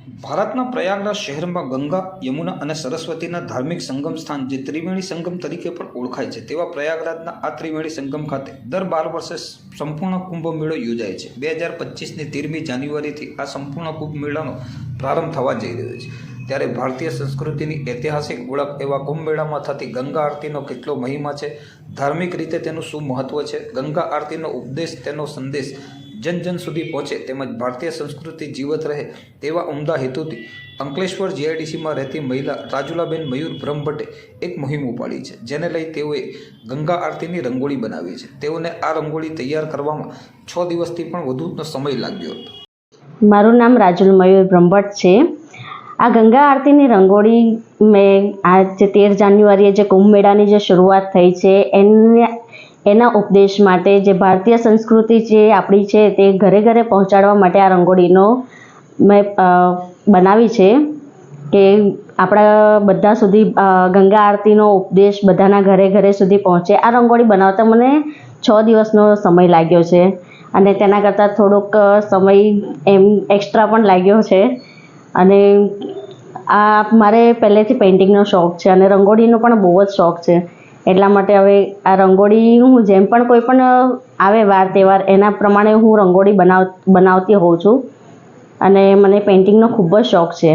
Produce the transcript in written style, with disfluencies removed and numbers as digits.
ભારતના પ્રયાગરાજ શહેરમાં ગંગા, યમુના અને સરસ્વતીના ધાર્મિક સંગમ સ્થાન જે ત્રિવેણી સંગમ તરીકે પણ ઓળખાય છે, તેવા પ્રયાગરાજના આ ત્રિવેણી સંગમ ખાતે દર 12 વર્ષે સંપૂર્ણ કુંભ મેળો યોજાય છે। 2025ની 13મી જાન્યુઆરીથી આ સંપૂર્ણ કુંભ મેળાનો પ્રારંભ થવા જઈ રહ્યો છે। ત્યારે ભારતીય સંસ્કૃતિની ઐતિહાસિક ઓળખ એવા કુંભ મેળામાં થતી ગંગા આરતીનો કેટલો મહિમા છે, ધાર્મિક રીતે તેનું શું મહત્વ છે, ગંગા આરતીનો ઉપદેશ, તેનો સંદેશ જન જન સુધી પહોંચે તેમજ ભારતીય સંસ્કૃતિ જીવત રહે તેવા ઉમદા હેતુથી અંકલેશ્વર જીઆઈડીસીમાં રહેતી મહિલા રાજુલાબેન મયુર બ્રહ્મભટ્ટે એક મુહિમ ઉપાડી છે, જેને લઈ તેઓએ ગંગા આરતીની રંગોળી બનાવી છે। તેઓને આ રંગોળી તૈયાર કરવામાં 6 દિવસથી પણ વધુનો સમય લાગ્યો હતો। મારું નામ રાજુલ મયુર બ્રહ્મભટ્ટ છે। આ ગંગા આરતીની રંગોળી મેં આજે 13 જાન્યુઆરીએ જે કુંભ મેળાની જે શરૂઆત થઈ છે એના ઉપદેશ માટે, જે ભારતીય સંસ્કૃતિ જે આપણી છે તે ઘરે ઘરે પહોંચાડવા માટે આ રંગોળીનો મેં બનાવી છે કે આપણા બધા સુધી ગંગા આરતીનો ઉપદેશ બધાના ઘરે ઘરે સુધી પહોંચે। આ રંગોળી બનાવતા મને 6 દિવસનો સમય લાગ્યો છે અને તેના કરતાં થોડોક સમય એમ એક્સ્ટ્રા પણ લાગ્યો છે। અને આ મારે પહેલેથી પેઇન્ટિંગનો શોખ છે અને રંગોળીનો પણ બહુ જ શોખ છે, એટલા માટે હવે આ રંગોળી હું જેમ પણ કોઈ પણ આવે વાર તહેવાર એના પ્રમાણે હું રંગોળી બનાવતી હોઉં છું અને મને પેઇન્ટિંગનો ખૂબ જ શોખ છે।